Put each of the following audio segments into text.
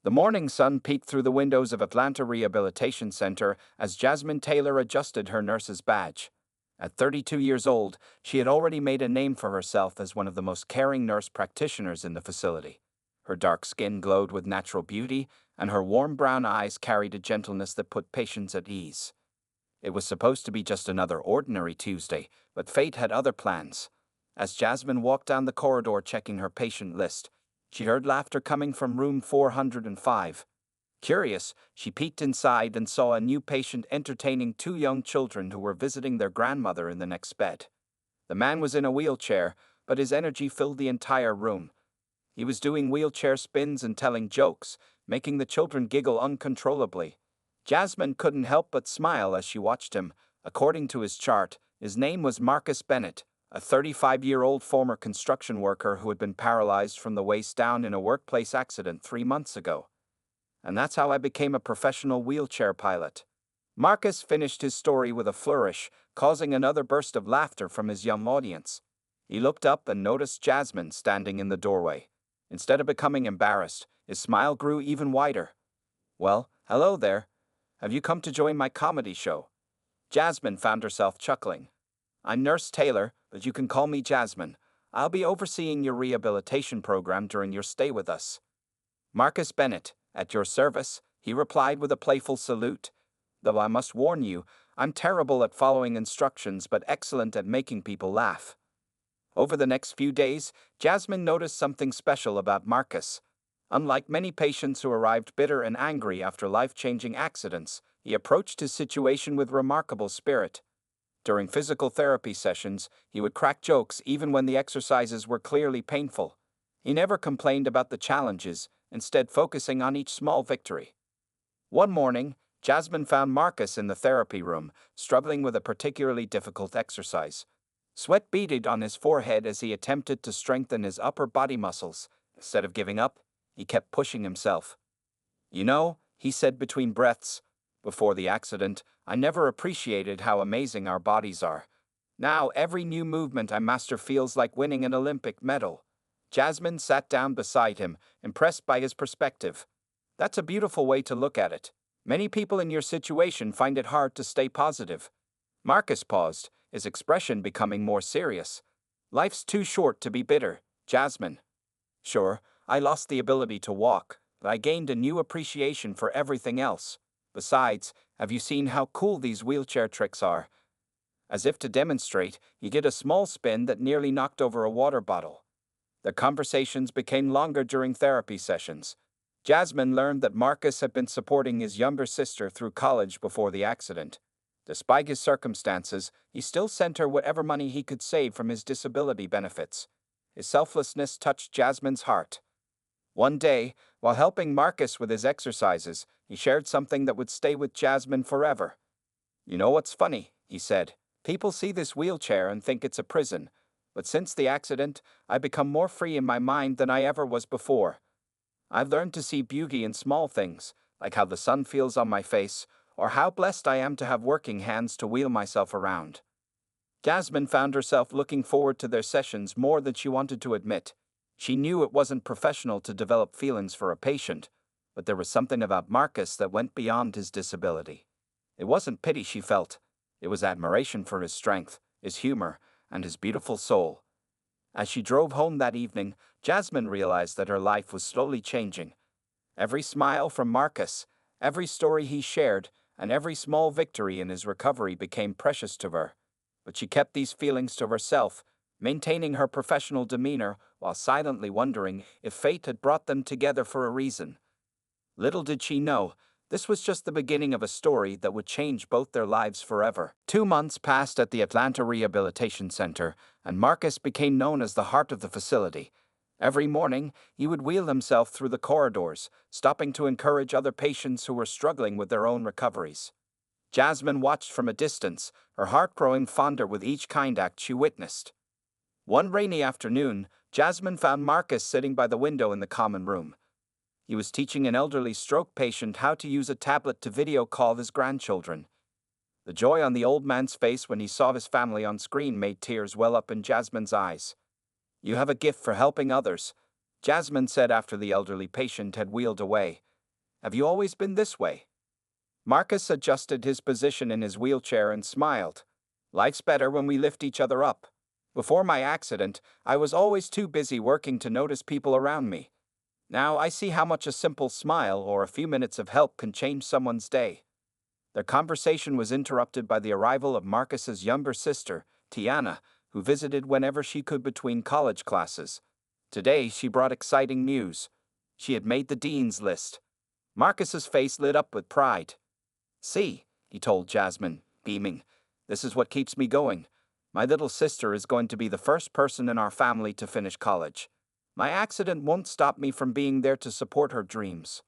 The morning sun peeked through the windows of Atlanta Rehabilitation Center as Jasmine Taylor adjusted her nurse's badge. At 32 years old, she had already made a name for herself as one of the most caring nurse practitioners in the facility. Her dark skin glowed with natural beauty, and her warm brown eyes carried a gentleness that put patients at ease. It was supposed to be just another ordinary Tuesday, but fate had other plans. As Jasmine walked down the corridor checking her patient list, she heard laughter coming from room 405. Curious, she peeked inside and saw a new patient entertaining two young children who were visiting their grandmother in the next bed. The man was in a wheelchair, but his energy filled the entire room. He was doing wheelchair spins and telling jokes, making the children giggle uncontrollably. Jasmine couldn't help but smile as she watched him. According to his chart, his name was Marcus Bennett, a 35-year-old former construction worker who had been paralyzed from the waist down in a workplace accident 3 months ago. And that's how I became a professional wheelchair pilot. Marcus finished his story with a flourish, causing another burst of laughter from his young audience. He looked up and noticed Jasmine standing in the doorway. Instead of becoming embarrassed, his smile grew even wider. "Well, hello there. Have you come to join my comedy show?" Jasmine found herself chuckling. "I'm Nurse Taylor, but you can call me Jasmine. I'll be overseeing your rehabilitation program during your stay with us." "Marcus Bennett, at your service," he replied with a playful salute. "Though I must warn you, I'm terrible at following instructions but excellent at making people laugh." Over the next few days, Jasmine noticed something special about Marcus. Unlike many patients who arrived bitter and angry after life-changing accidents, he approached his situation with remarkable spirit. During physical therapy sessions, he would crack jokes even when the exercises were clearly painful. He never complained about the challenges, instead focusing on each small victory. One morning, Jasmine found Marcus in the therapy room, struggling with a particularly difficult exercise. Sweat beaded on his forehead as he attempted to strengthen his upper body muscles. Instead of giving up, he kept pushing himself. "You know," he said between breaths, "before the accident, I never appreciated how amazing our bodies are. Now, every new movement I master feels like winning an Olympic medal." Jasmine sat down beside him, impressed by his perspective. "That's a beautiful way to look at it. Many people in your situation find it hard to stay positive." Marcus paused, his expression becoming more serious. "Life's too short to be bitter, Jasmine. Sure, I lost the ability to walk, but I gained a new appreciation for everything else. Besides, have you seen how cool these wheelchair tricks are?" As if to demonstrate, he did a small spin that nearly knocked over a water bottle. The conversations became longer during therapy sessions. Jasmine learned that Marcus had been supporting his younger sister through college before the accident. Despite his circumstances, he still sent her whatever money he could save from his disability benefits. His selflessness touched Jasmine's heart. One day, while helping Marcus with his exercises, he shared something that would stay with Jasmine forever. "You know what's funny?" he said. "People see this wheelchair and think it's a prison. But since the accident, I've become more free in my mind than I ever was before. I've learned to see beauty in small things, like how the sun feels on my face, or how blessed I am to have working hands to wheel myself around." Jasmine found herself looking forward to their sessions more than she wanted to admit. She knew it wasn't professional to develop feelings for a patient, but there was something about Marcus that went beyond his disability. It wasn't pity she felt. It was admiration for his strength, his humor, and his beautiful soul. As she drove home that evening, Jasmine realized that her life was slowly changing. Every smile from Marcus, every story he shared, and every small victory in his recovery became precious to her. But she kept these feelings to herself, maintaining her professional demeanor while silently wondering if fate had brought them together for a reason. Little did she know, this was just the beginning of a story that would change both their lives forever. 2 months passed at the Atlanta Rehabilitation Center, and Marcus became known as the heart of the facility. Every morning, he would wheel himself through the corridors, stopping to encourage other patients who were struggling with their own recoveries. Jasmine watched from a distance, her heart growing fonder with each kind act she witnessed. One rainy afternoon, Jasmine found Marcus sitting by the window in the common room. He was teaching an elderly stroke patient how to use a tablet to video call his grandchildren. The joy on the old man's face when he saw his family on screen made tears well up in Jasmine's eyes. "You have a gift for helping others," Jasmine said after the elderly patient had wheeled away. Have you always been this way? Marcus adjusted his position in his wheelchair and smiled. Life's better when we lift each other up. Before my accident, I was always too busy working to notice people around me. Now I see how much a simple smile or a few minutes of help can change someone's day. Their conversation was interrupted by the arrival of Marcus's younger sister, Tiana, who visited whenever she could between college classes. Today she brought exciting news. She had made the dean's list. Marcus's face lit up with pride. "See," he told Jasmine, beaming, "this is what keeps me going. My little sister is going to be the first person in our family to finish college. My accident won't stop me from being there to support her dreams."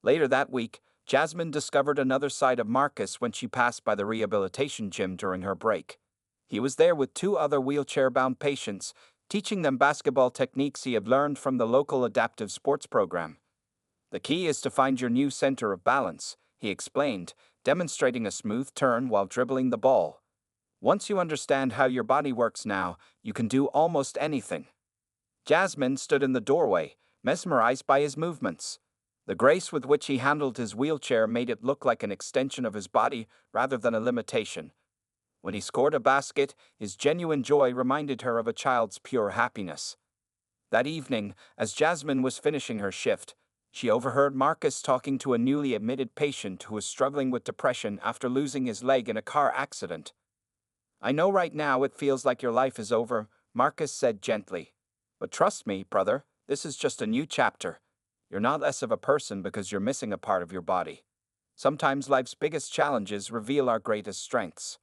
Later that week, Jasmine discovered another side of Marcus when she passed by the rehabilitation gym during her break. He was there with two other wheelchair-bound patients, teaching them basketball techniques he had learned from the local adaptive sports program. "The key is to find your new center of balance," he explained, demonstrating a smooth turn while dribbling the ball. "Once you understand how your body works now, you can do almost anything." Jasmine stood in the doorway, mesmerized by his movements. The grace with which he handled his wheelchair made it look like an extension of his body rather than a limitation. When he scored a basket, his genuine joy reminded her of a child's pure happiness. That evening, as Jasmine was finishing her shift, she overheard Marcus talking to a newly admitted patient who was struggling with depression after losing his leg in a car accident. "I know right now it feels like your life is over," Marcus said gently. "But trust me, brother, this is just a new chapter. You're not less of a person because you're missing a part of your body. Sometimes life's biggest challenges reveal our greatest strengths."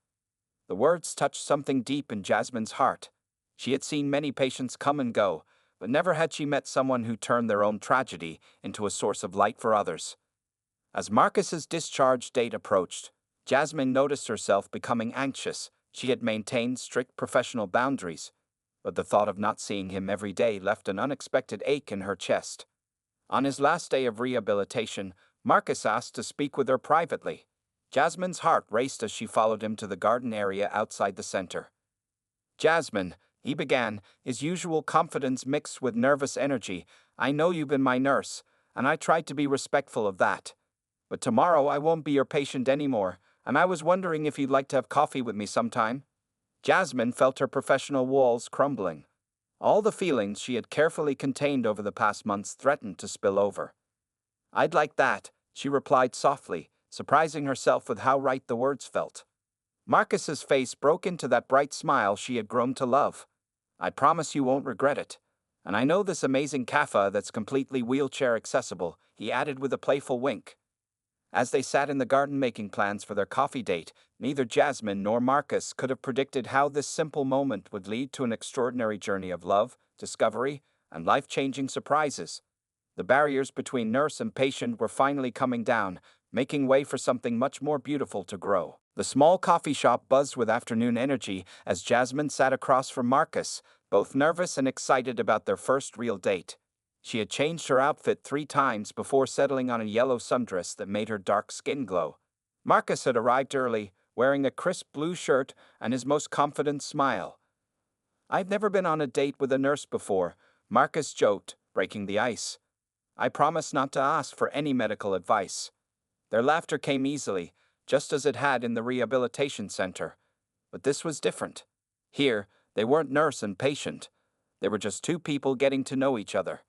The words touched something deep in Jasmine's heart. She had seen many patients come and go, but never had she met someone who turned their own tragedy into a source of light for others. As Marcus's discharge date approached, Jasmine noticed herself becoming anxious. She had maintained strict professional boundaries, but the thought of not seeing him every day left an unexpected ache in her chest. On his last day of rehabilitation, Marcus asked to speak with her privately. Jasmine's heart raced as she followed him to the garden area outside the center. "Jasmine," he began, his usual confidence mixed with nervous energy, "I know you've been my nurse, and I tried to be respectful of that. But tomorrow I won't be your patient anymore, and I was wondering if you'd like to have coffee with me sometime." Jasmine felt her professional walls crumbling. All the feelings she had carefully contained over the past months threatened to spill over. "I'd like that," she replied softly, surprising herself with how right the words felt. Marcus's face broke into that bright smile she had grown to love. "I promise you won't regret it. And I know this amazing cafe that's completely wheelchair accessible," he added with a playful wink. As they sat in the garden making plans for their coffee date, neither Jasmine nor Marcus could have predicted how this simple moment would lead to an extraordinary journey of love, discovery, and life-changing surprises. The barriers between nurse and patient were finally coming down, making way for something much more beautiful to grow. The small coffee shop buzzed with afternoon energy as Jasmine sat across from Marcus, both nervous and excited about their first real date. She had changed her outfit 3 times before settling on a yellow sundress that made her dark skin glow. Marcus had arrived early, wearing a crisp blue shirt and his most confident smile. "I've never been on a date with a nurse before," Marcus joked, breaking the ice. "I promise not to ask for any medical advice." Their laughter came easily, just as it had in the rehabilitation center. But this was different. Here, they weren't nurse and patient. They were just two people getting to know each other.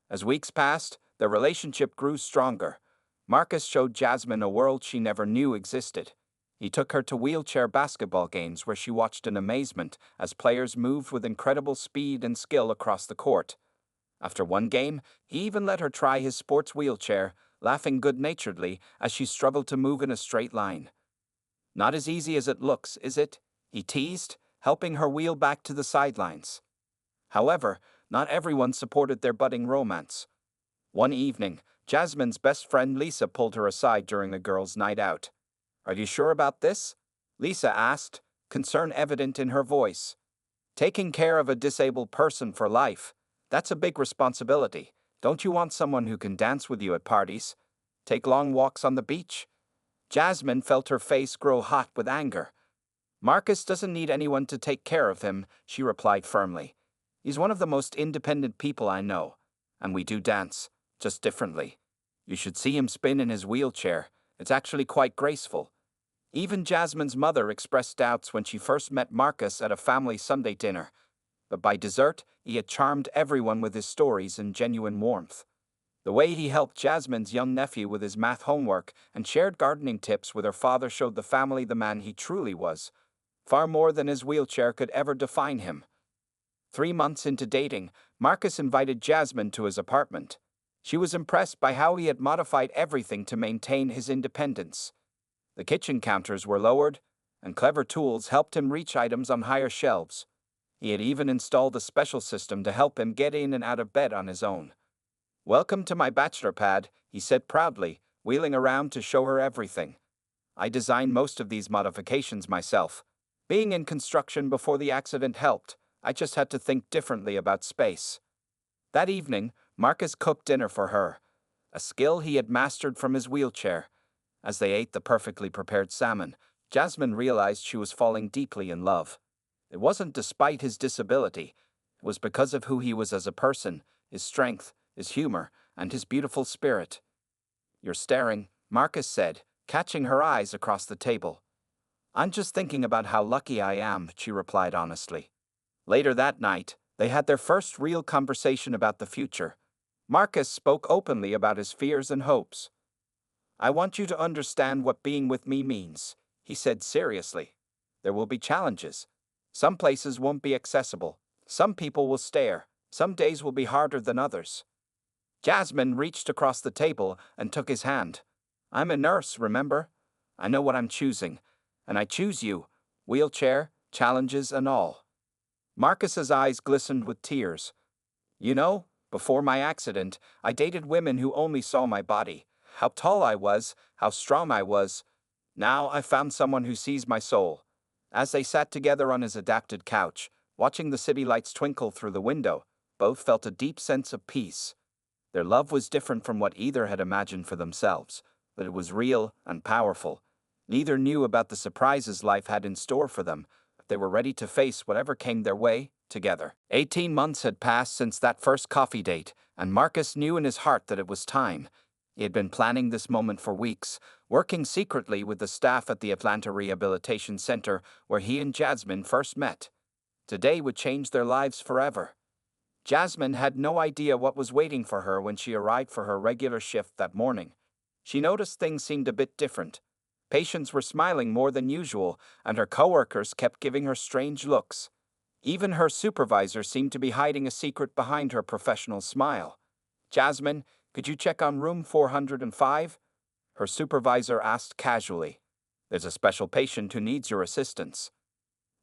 As weeks passed, their relationship grew stronger. Marcus showed Jasmine a world she never knew existed. He took her to wheelchair basketball games where she watched in amazement as players moved with incredible speed and skill across the court. After one game, he even let her try his sports wheelchair, laughing good-naturedly as she struggled to move in a straight line. "Not as easy as it looks, is it?" he teased, helping her wheel back to the sidelines. However, not everyone supported their budding romance. One evening, Jasmine's best friend Lisa pulled her aside during a girls' night out. "Are you sure about this?" Lisa asked, concern evident in her voice. "Taking care of a disabled person for life, that's a big responsibility. Don't you want someone who can dance with you at parties? Take long walks on the beach?" Jasmine felt her face grow hot with anger. "Marcus doesn't need anyone to take care of him," she replied firmly. "He's one of the most independent people I know, and we do dance, just differently." You should see him spin in his wheelchair. It's actually quite graceful. Even Jasmine's mother expressed doubts when she first met Marcus at a family Sunday dinner, but by dessert, he had charmed everyone with his stories and genuine warmth. The way he helped Jasmine's young nephew with his math homework and shared gardening tips with her father showed the family the man he truly was, far more than his wheelchair could ever define him. 3 months into dating, Marcus invited Jasmine to his apartment. She was impressed by how he had modified everything to maintain his independence. The kitchen counters were lowered, and clever tools helped him reach items on higher shelves. He had even installed a special system to help him get in and out of bed on his own. "Welcome to my bachelor pad," he said proudly, wheeling around to show her everything. "I designed most of these modifications myself. Being in construction before the accident helped. I just had to think differently about space." That evening, Marcus cooked dinner for her, a skill he had mastered from his wheelchair. As they ate the perfectly prepared salmon, Jasmine realized she was falling deeply in love. It wasn't despite his disability. It was because of who he was as a person, his strength, his humor, and his beautiful spirit. "You're staring," Marcus said, catching her eyes across the table. "I'm just thinking about how lucky I am," she replied honestly. Later that night, they had their first real conversation about the future. Marcus spoke openly about his fears and hopes. "I want you to understand what being with me means," he said seriously. "There will be challenges. Some places won't be accessible. Some people will stare. Some days will be harder than others." Jasmine reached across the table and took his hand. "I'm a nurse, remember? I know what I'm choosing. And I choose you, wheelchair, challenges, and all." Marcus's eyes glistened with tears. "You know, before my accident, I dated women who only saw my body, how tall I was, how strong I was. Now I found someone who sees my soul." As they sat together on his adapted couch, watching the city lights twinkle through the window, both felt a deep sense of peace. Their love was different from what either had imagined for themselves, but it was real and powerful. Neither knew about the surprises life had in store for them, but they were ready to face whatever came their way, together. 18 months had passed since that first coffee date, and Marcus knew in his heart that it was time. He had been planning this moment for weeks, working secretly with the staff at the Atlanta Rehabilitation Center where he and Jasmine first met. Today would change their lives forever. Jasmine had no idea what was waiting for her when she arrived for her regular shift that morning. She noticed things seemed a bit different. Patients were smiling more than usual, and her coworkers kept giving her strange looks. Even her supervisor seemed to be hiding a secret behind her professional smile. "Jasmine, could you check on room 405? Her supervisor asked casually. "There's a special patient who needs your assistance."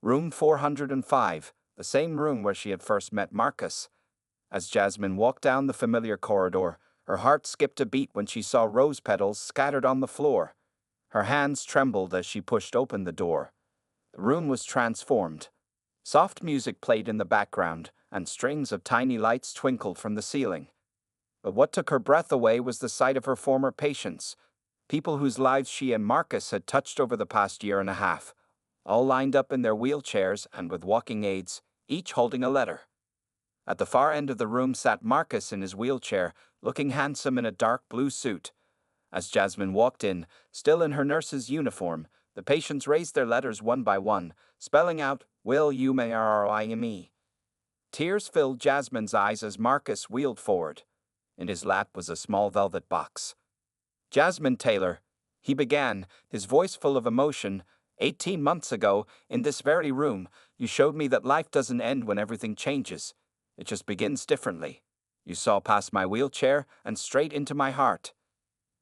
Room 405, the same room where she had first met Marcus. As Jasmine walked down the familiar corridor, her heart skipped a beat when she saw rose petals scattered on the floor. Her hands trembled as she pushed open the door. The room was transformed. Soft music played in the background, and strings of tiny lights twinkled from the ceiling. But what took her breath away was the sight of her former patients, people whose lives she and Marcus had touched over the past year and a half, all lined up in their wheelchairs and with walking aids, each holding a letter. At the far end of the room sat Marcus in his wheelchair, looking handsome in a dark blue suit. As Jasmine walked in, still in her nurse's uniform, the patients raised their letters one by one, spelling out, "Will you marry?" Tears filled Jasmine's eyes as Marcus wheeled forward. In his lap was a small velvet box. "Jasmine Taylor," he began, his voice full of emotion, "18 months ago, in this very room, you showed me that life doesn't end when everything changes. It just begins differently. You saw past my wheelchair and straight into my heart."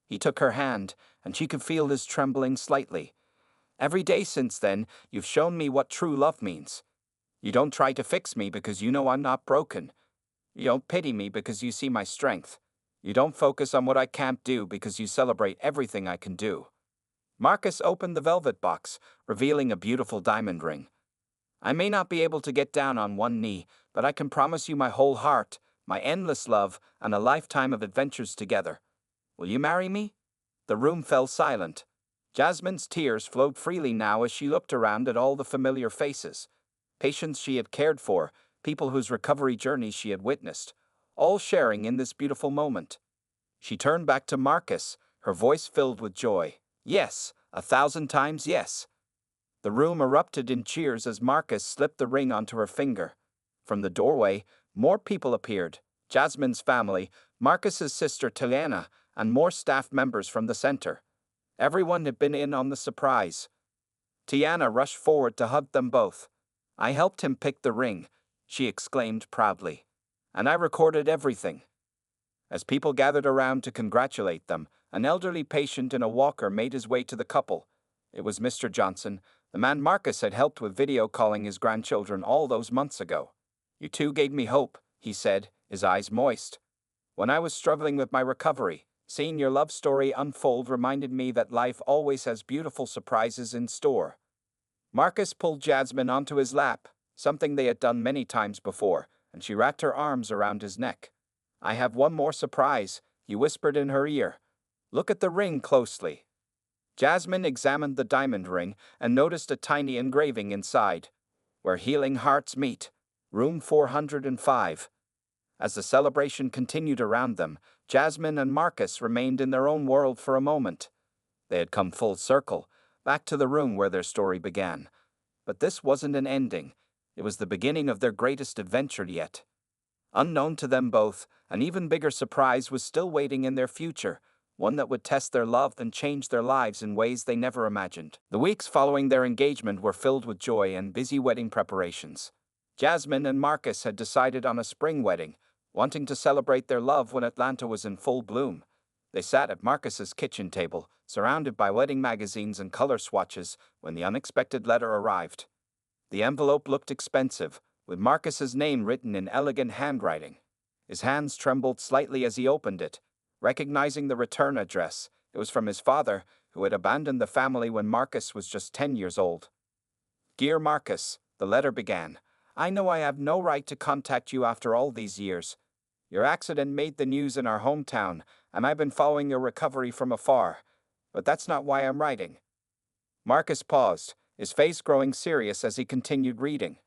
He took her hand, and she could feel his trembling slightly. "Every day since then, you've shown me what true love means. You don't try to fix me because you know I'm not broken. You don't pity me because you see my strength. You don't focus on what I can't do because you celebrate everything I can do." Marcus opened the velvet box, revealing a beautiful diamond ring. "I may not be able to get down on one knee, but I can promise you my whole heart, my endless love, and a lifetime of adventures together. Will you marry me?" The room fell silent. Jasmine's tears flowed freely now as she looked around at all the familiar faces. Patients she had cared for, people whose recovery journeys she had witnessed, all sharing in this beautiful moment. She turned back to Marcus, her voice filled with joy. Yes, 1,000 times yes. The room erupted in cheers as Marcus slipped the ring onto her finger. From the doorway, more people appeared. Jasmine's family, Marcus's sister Tiana, and more staff members from the center. Everyone had been in on the surprise. Tiana rushed forward to hug them both. I helped him pick the ring, she exclaimed proudly. And I recorded everything. As people gathered around to congratulate them, an elderly patient in a walker made his way to the couple. It was Mr. Johnson, the man Marcus had helped with video calling his grandchildren all those months ago. You two gave me hope, he said, his eyes moist. When I was struggling with my recovery, seeing your love story unfold reminded me that life always has beautiful surprises in store. Marcus pulled Jasmine onto his lap, something they had done many times before, and she wrapped her arms around his neck. I have one more surprise, he whispered in her ear. Look at the ring closely. Jasmine examined the diamond ring and noticed a tiny engraving inside. Where healing hearts meet, room 405. As the celebration continued around them, Jasmine and Marcus remained in their own world for a moment. They had come full circle, back to the room where their story began. But this wasn't an ending. It was the beginning of their greatest adventure yet. Unknown to them both, an even bigger surprise was still waiting in their future, one that would test their love and change their lives in ways they never imagined. The weeks following their engagement were filled with joy and busy wedding preparations. Jasmine and Marcus had decided on a spring wedding, wanting to celebrate their love when Atlanta was in full bloom. They sat at Marcus's kitchen table, surrounded by wedding magazines and color swatches, when the unexpected letter arrived. The envelope looked expensive, with Marcus's name written in elegant handwriting. His hands trembled slightly as he opened it. Recognizing the return address, it was from his father, who had abandoned the family when Marcus was just 10 years old. Dear Marcus, the letter began, I know I have no right to contact you after all these years. Your accident made the news in our hometown, and I've been following your recovery from afar. But that's not why I'm writing. Marcus paused, his face growing serious as he continued reading.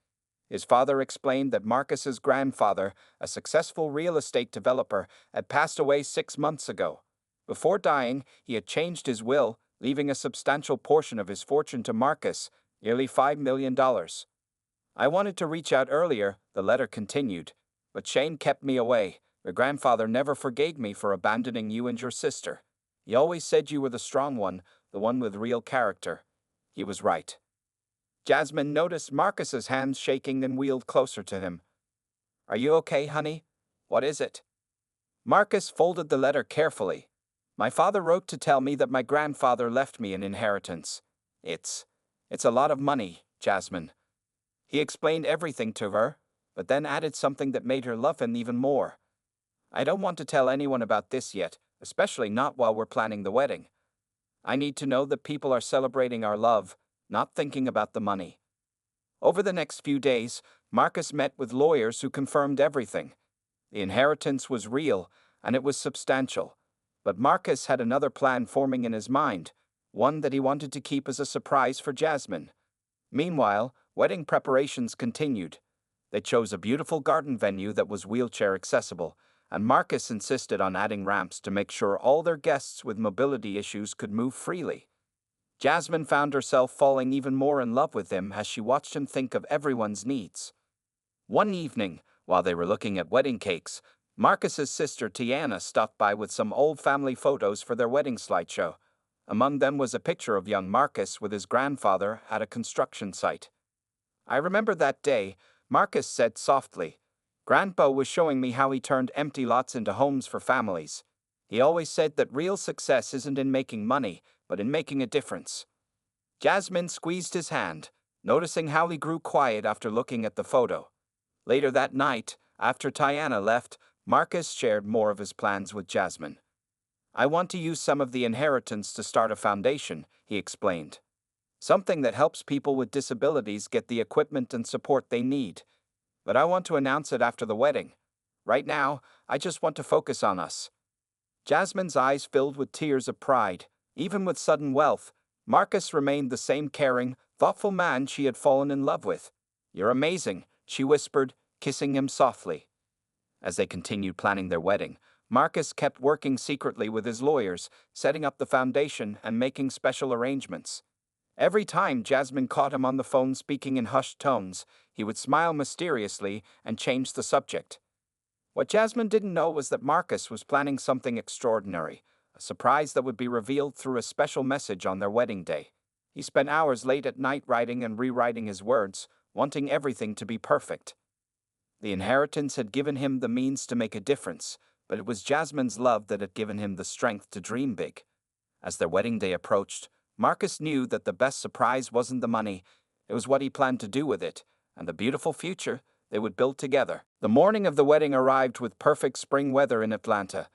His father explained that Marcus's grandfather, a successful real estate developer, had passed away 6 months ago. Before dying, he had changed his will, leaving a substantial portion of his fortune to Marcus, nearly $5 million. I wanted to reach out earlier, the letter continued, but Shane kept me away. Your grandfather never forgave me for abandoning you and your sister. He always said you were the strong one, the one with real character. He was right. Jasmine noticed Marcus's hands shaking and wheeled closer to him. Are you okay, honey? What is it? Marcus folded the letter carefully. My father wrote to tell me that my grandfather left me an inheritance. It's a lot of money, Jasmine. He explained everything to her, but then added something that made her love him even more. I don't want to tell anyone about this yet, especially not while we're planning the wedding. I need to know that people are celebrating our love, not thinking about the money. Over the next few days, Marcus met with lawyers who confirmed everything. The inheritance was real, and it was substantial. But Marcus had another plan forming in his mind, one that he wanted to keep as a surprise for Jasmine. Meanwhile, wedding preparations continued. They chose a beautiful garden venue that was wheelchair accessible, and Marcus insisted on adding ramps to make sure all their guests with mobility issues could move freely. Jasmine found herself falling even more in love with him as she watched him think of everyone's needs. One evening, while they were looking at wedding cakes, Marcus's sister Tiana stopped by with some old family photos for their wedding slideshow. Among them was a picture of young Marcus with his grandfather at a construction site. I remember that day, Marcus said softly. Grandpa was showing me how he turned empty lots into homes for families. He always said that real success isn't in making money, but in making a difference. Jasmine squeezed his hand, noticing how he grew quiet after looking at the photo. Later that night, after Tiana left, Marcus shared more of his plans with Jasmine. I want to use some of the inheritance to start a foundation, he explained. Something that helps people with disabilities get the equipment and support they need. But I want to announce it after the wedding. Right now, I just want to focus on us. Jasmine's eyes filled with tears of pride. Even with sudden wealth, Marcus remained the same caring, thoughtful man she had fallen in love with. You're amazing, she whispered, kissing him softly. As they continued planning their wedding, Marcus kept working secretly with his lawyers, setting up the foundation and making special arrangements. Every time Jasmine caught him on the phone speaking in hushed tones, he would smile mysteriously and change the subject. What Jasmine didn't know was that Marcus was planning something extraordinary, a surprise that would be revealed through a special message on their wedding day. He spent hours late at night writing and rewriting his words, wanting everything to be perfect. The inheritance had given him the means to make a difference, but it was Jasmine's love that had given him the strength to dream big. As their wedding day approached, Marcus knew that the best surprise wasn't the money, it was what he planned to do with it, and the beautiful future they would build together. The morning of the wedding arrived with perfect spring weather in Atlanta.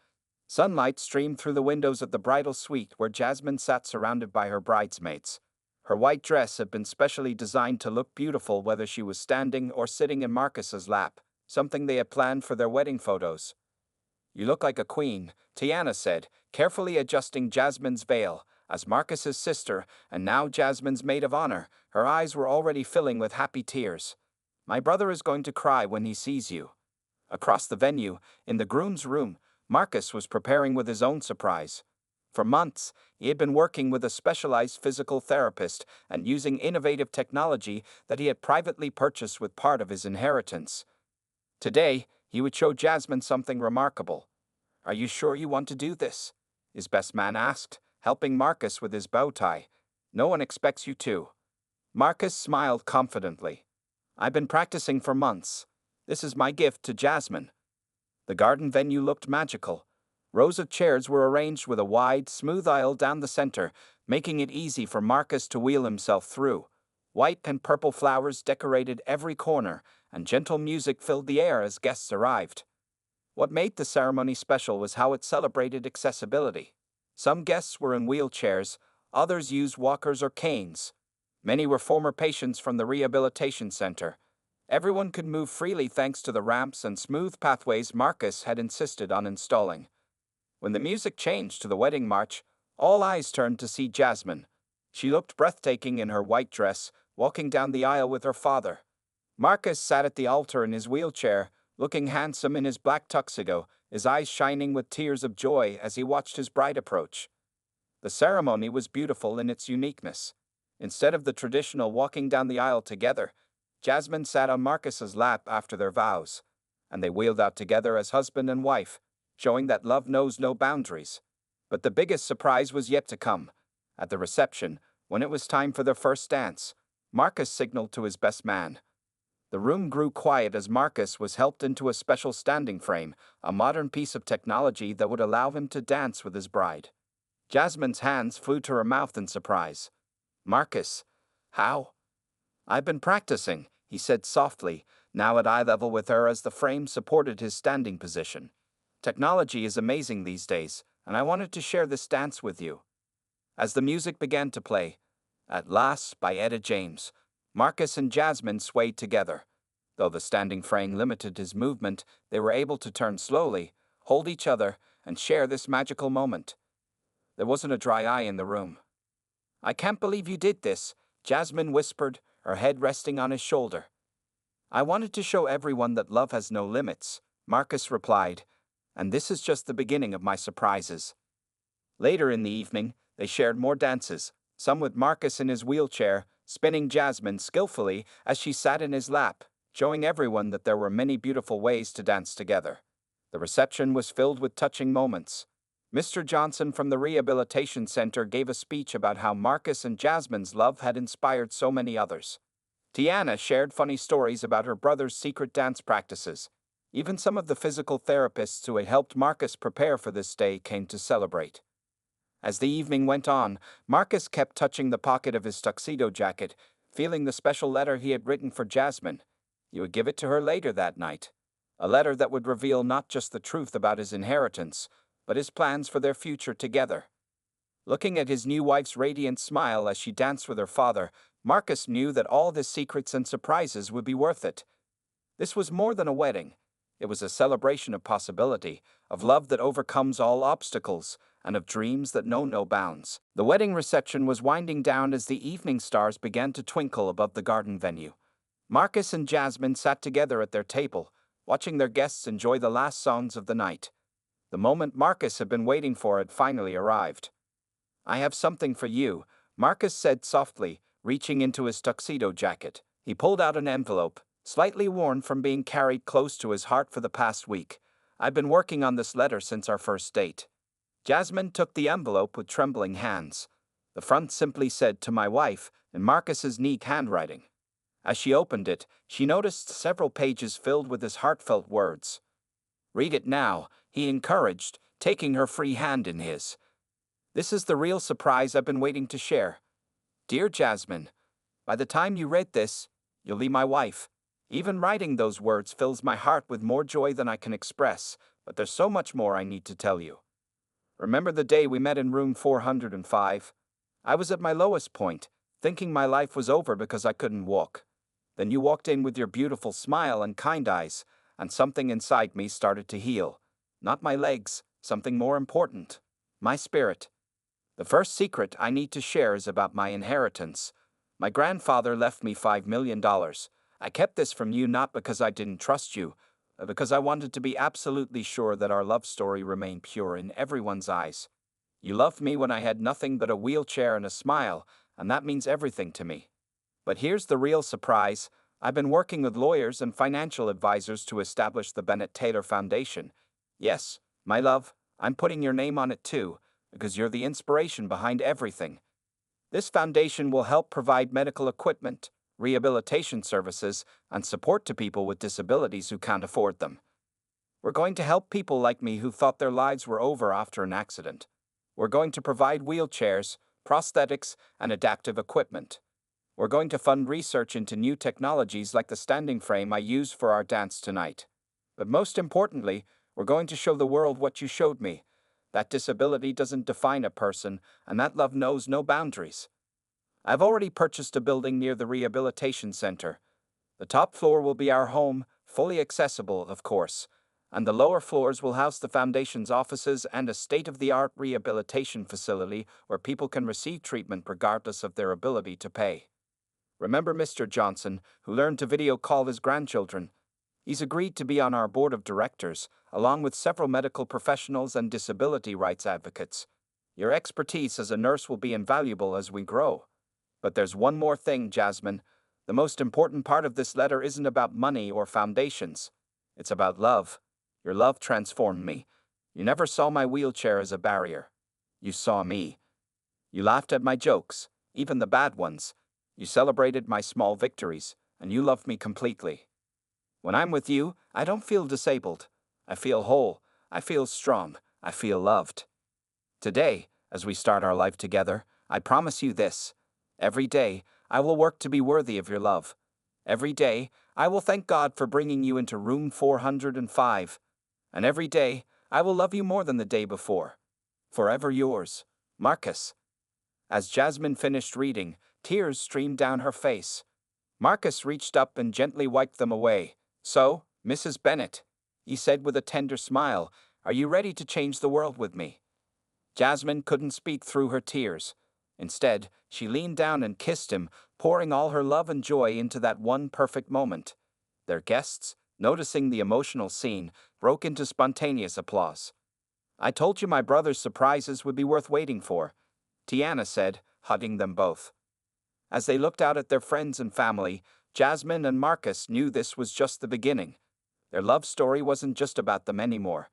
Sunlight streamed through the windows of the bridal suite where Jasmine sat surrounded by her bridesmaids. Her white dress had been specially designed to look beautiful whether she was standing or sitting in Marcus's lap, something they had planned for their wedding photos. "You look like a queen," Tiana said, carefully adjusting Jasmine's veil. As Marcus's sister, and now Jasmine's maid of honor, her eyes were already filling with happy tears. "My brother is going to cry when he sees you." Across the venue, in the groom's room, Marcus was preparing with his own surprise. For months, he had been working with a specialized physical therapist and using innovative technology that he had privately purchased with part of his inheritance. Today, he would show Jasmine something remarkable. "Are you sure you want to do this?" his best man asked, helping Marcus with his bow tie. "No one expects you to." Marcus smiled confidently. "I've been practicing for months. This is my gift to Jasmine." The garden venue looked magical. Rows of chairs were arranged with a wide, smooth aisle down the center, making it easy for Marcus to wheel himself through. White and purple flowers decorated every corner, and gentle music filled the air as guests arrived. What made the ceremony special was how it celebrated accessibility. Some guests were in wheelchairs, others used walkers or canes. Many were former patients from the rehabilitation center. Everyone could move freely thanks to the ramps and smooth pathways Marcus had insisted on installing. When the music changed to the wedding march, all eyes turned to see Jasmine. She looked breathtaking in her white dress, walking down the aisle with her father. Marcus sat at the altar in his wheelchair, looking handsome in his black tuxedo, his eyes shining with tears of joy as he watched his bride approach. The ceremony was beautiful in its uniqueness. Instead of the traditional walking down the aisle together, Jasmine sat on Marcus's lap after their vows, and they wheeled out together as husband and wife, showing that love knows no boundaries. But the biggest surprise was yet to come. At the reception, when it was time for their first dance, Marcus signaled to his best man. The room grew quiet as Marcus was helped into a special standing frame, a modern piece of technology that would allow him to dance with his bride. Jasmine's hands flew to her mouth in surprise. "Marcus, how?" "I've been practicing," he said softly, now at eye level with her as the frame supported his standing position. "Technology is amazing these days, and I wanted to share this dance with you." As the music began to play, "At Last" by Etta James, Marcus and Jasmine swayed together. Though the standing frame limited his movement, they were able to turn slowly, hold each other, and share this magical moment. There wasn't a dry eye in the room. "I can't believe you did this," Jasmine whispered, her head resting on his shoulder. "I wanted to show everyone that love has no limits," Marcus replied, "and this is just the beginning of my surprises." Later in the evening, they shared more dances, some with Marcus in his wheelchair, spinning Jasmine skillfully as she sat in his lap, showing everyone that there were many beautiful ways to dance together. The reception was filled with touching moments. Mr. Johnson from the Rehabilitation Center gave a speech about how Marcus and Jasmine's love had inspired so many others. Tiana shared funny stories about her brother's secret dance practices. Even some of the physical therapists who had helped Marcus prepare for this day came to celebrate. As the evening went on, Marcus kept touching the pocket of his tuxedo jacket, feeling the special letter he had written for Jasmine. He would give it to her later that night. A letter that would reveal not just the truth about his inheritance, but his plans for their future together. Looking at his new wife's radiant smile as she danced with her father, Marcus knew that all the secrets and surprises would be worth it. This was more than a wedding. It was a celebration of possibility, of love that overcomes all obstacles, and of dreams that know no bounds. The wedding reception was winding down as the evening stars began to twinkle above the garden venue. Marcus and Jasmine sat together at their table, watching their guests enjoy the last songs of the night. The moment Marcus had been waiting for had finally arrived. "I have something for you," Marcus said softly, reaching into his tuxedo jacket. He pulled out an envelope, slightly worn from being carried close to his heart for the past week. "I've been working on this letter since our first date." Jasmine took the envelope with trembling hands. The front simply said, "To my wife," in Marcus's neat handwriting. As she opened it, she noticed several pages filled with his heartfelt words. "Read it now," he encouraged, taking her free hand in his. "This is the real surprise I've been waiting to share. Dear Jasmine, by the time you read this, you'll be my wife. Even writing those words fills my heart with more joy than I can express, but there's so much more I need to tell you. Remember the day we met in room 405? I was at my lowest point, thinking my life was over because I couldn't walk. Then you walked in with your beautiful smile and kind eyes, and something inside me started to heal. Not my legs, something more important. My spirit. The first secret I need to share is about my inheritance. My grandfather left me $5 million. I kept this from you not because I didn't trust you, but because I wanted to be absolutely sure that our love story remained pure in everyone's eyes. You loved me when I had nothing but a wheelchair and a smile, and that means everything to me. But here's the real surprise. I've been working with lawyers and financial advisors to establish the Bennett Taylor Foundation. Yes, my love, I'm putting your name on it too, because you're the inspiration behind everything. This foundation will help provide medical equipment, rehabilitation services, and support to people with disabilities who can't afford them. We're going to help people like me who thought their lives were over after an accident. We're going to provide wheelchairs, prosthetics, and adaptive equipment. We're going to fund research into new technologies like the standing frame I use for our dance tonight. But most importantly, we're going to show the world what you showed me. That disability doesn't define a person, and that love knows no boundaries. I've already purchased a building near the rehabilitation center. The top floor will be our home, fully accessible, of course, and the lower floors will house the foundation's offices and a state-of-the-art rehabilitation facility where people can receive treatment regardless of their ability to pay. Remember Mr. Johnson, who learned to video call his grandchildren? He's agreed to be on our board of directors, along with several medical professionals and disability rights advocates. Your expertise as a nurse will be invaluable as we grow. But there's one more thing, Jasmine. The most important part of this letter isn't about money or foundations. It's about love. Your love transformed me. You never saw my wheelchair as a barrier. You saw me. You laughed at my jokes, even the bad ones. You celebrated my small victories, and you loved me completely. When I'm with you, I don't feel disabled. I feel whole. I feel strong. I feel loved. Today, as we start our life together, I promise you this. Every day, I will work to be worthy of your love. Every day, I will thank God for bringing you into room 405. And every day, I will love you more than the day before. Forever yours, Marcus. As Jasmine finished reading, tears streamed down her face. Marcus reached up and gently wiped them away. "So, Mrs. Bennett," he said with a tender smile, "are you ready to change the world with me?" Jasmine couldn't speak through her tears. Instead, she leaned down and kissed him, pouring all her love and joy into that one perfect moment. Their guests, noticing the emotional scene, broke into spontaneous applause. "I told you my brother's surprises would be worth waiting for," Tiana said, hugging them both. As they looked out at their friends and family, Jasmine and Marcus knew this was just the beginning. Their love story wasn't just about them anymore.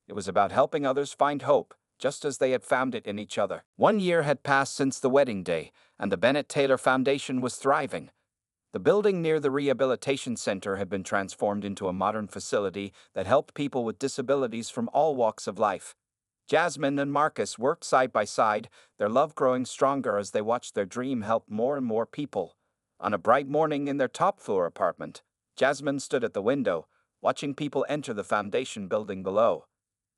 It was about helping others find hope, just as they had found it in each other. 1 year had passed since the wedding day, and the Bennett Taylor Foundation was thriving. The building near the rehabilitation center had been transformed into a modern facility that helped people with disabilities from all walks of life. Jasmine and Marcus worked side by side, their love growing stronger as they watched their dream help more and more people. On a bright morning in their top-floor apartment, Jasmine stood at the window, watching people enter the foundation building below.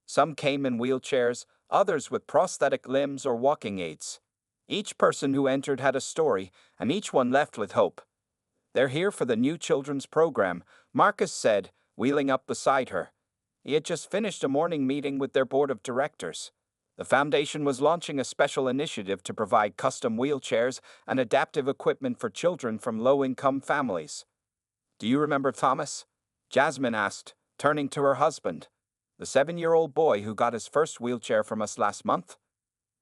Some came in wheelchairs, others with prosthetic limbs or walking aids. Each person who entered had a story, and each one left with hope. "They're here for the new children's program," Marcus said, wheeling up beside her. He had just finished a morning meeting with their board of directors. The foundation was launching a special initiative to provide custom wheelchairs and adaptive equipment for children from low-income families. "Do you remember Thomas?" Jasmine asked, turning to her husband. The 7-year-old boy who got his first wheelchair from us last month?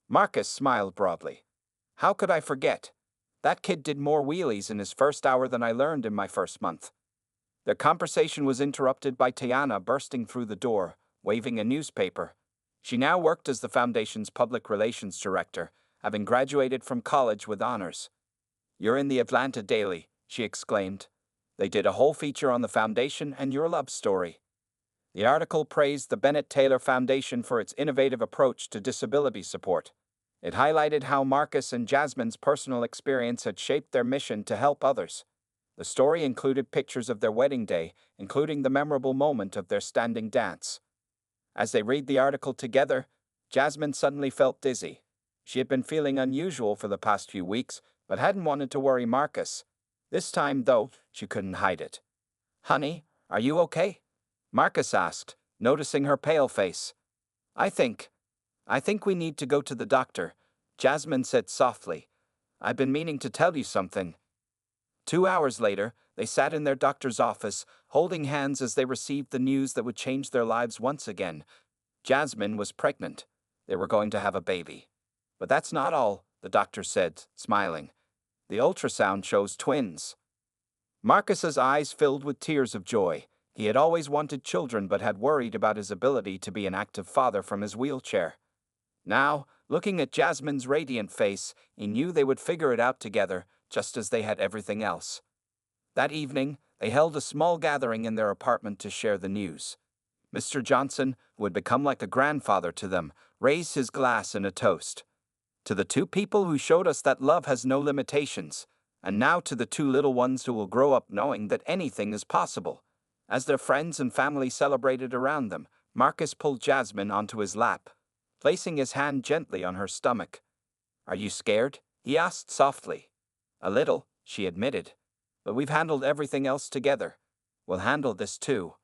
Marcus smiled broadly. How could I forget? That kid did more wheelies in his first hour than I learned in my first month. Their conversation was interrupted by Tiana bursting through the door, waving a newspaper. She now worked as the Foundation's public relations director, having graduated from college with honors. You're in the Atlanta Daily, she exclaimed. They did a whole feature on the Foundation and your love story. The article praised the Bennett Taylor Foundation for its innovative approach to disability support. It highlighted how Marcus and Jasmine's personal experience had shaped their mission to help others. The story included pictures of their wedding day, including the memorable moment of their standing dance. As they read the article together, Jasmine suddenly felt dizzy. She had been feeling unusual for the past few weeks, but hadn't wanted to worry Marcus. This time, though, she couldn't hide it. Honey, are you okay? Marcus asked, noticing her pale face. I think we need to go to the doctor, Jasmine said softly. I've been meaning to tell you something. 2 hours later, they sat in their doctor's office, holding hands as they received the news that would change their lives once again. Jasmine was pregnant. They were going to have a baby. But that's not all, the doctor said, smiling. The ultrasound shows twins. Marcus's eyes filled with tears of joy. He had always wanted children but had worried about his ability to be an active father from his wheelchair. Now, looking at Jasmine's radiant face, he knew they would figure it out together, just as they had everything else. That evening, they held a small gathering in their apartment to share the news. Mr. Johnson, who had become like a grandfather to them, raised his glass in a toast. To the 2 people who showed us that love has no limitations, and now to the 2 little ones who will grow up knowing that anything is possible. As their friends and family celebrated around them, Marcus pulled Jasmine onto his lap, placing his hand gently on her stomach. Are you scared? He asked softly. A little, she admitted. But we've handled everything else together. We'll handle this too.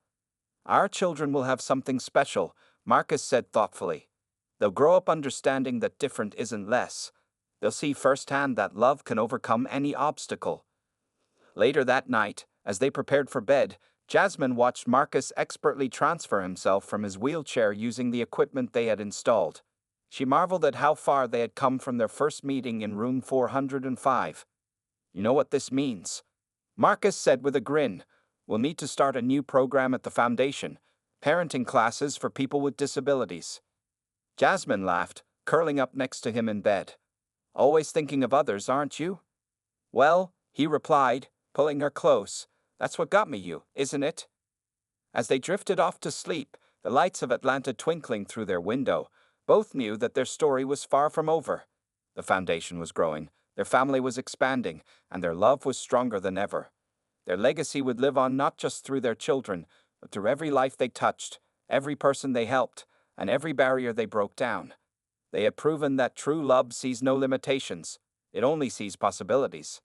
Our children will have something special, Marcus said thoughtfully. They'll grow up understanding that different isn't less. They'll see firsthand that love can overcome any obstacle. Later that night, as they prepared for bed, Jasmine watched Marcus expertly transfer himself from his wheelchair using the equipment they had installed. She marveled at how far they had come from their first meeting in room 405. You know what this means? Marcus said with a grin. We'll need to start a new program at the Foundation, parenting classes for people with disabilities. Jasmine laughed, curling up next to him in bed. Always thinking of others, aren't you? Well, he replied, pulling her close. That's what got me you, isn't it? As they drifted off to sleep, the lights of Atlanta twinkling through their window, both knew that their story was far from over. The Foundation was growing, their family was expanding, and their love was stronger than ever. Their legacy would live on not just through their children, but through every life they touched, every person they helped, and every barrier they broke down. They had proven that true love sees no limitations, it only sees possibilities.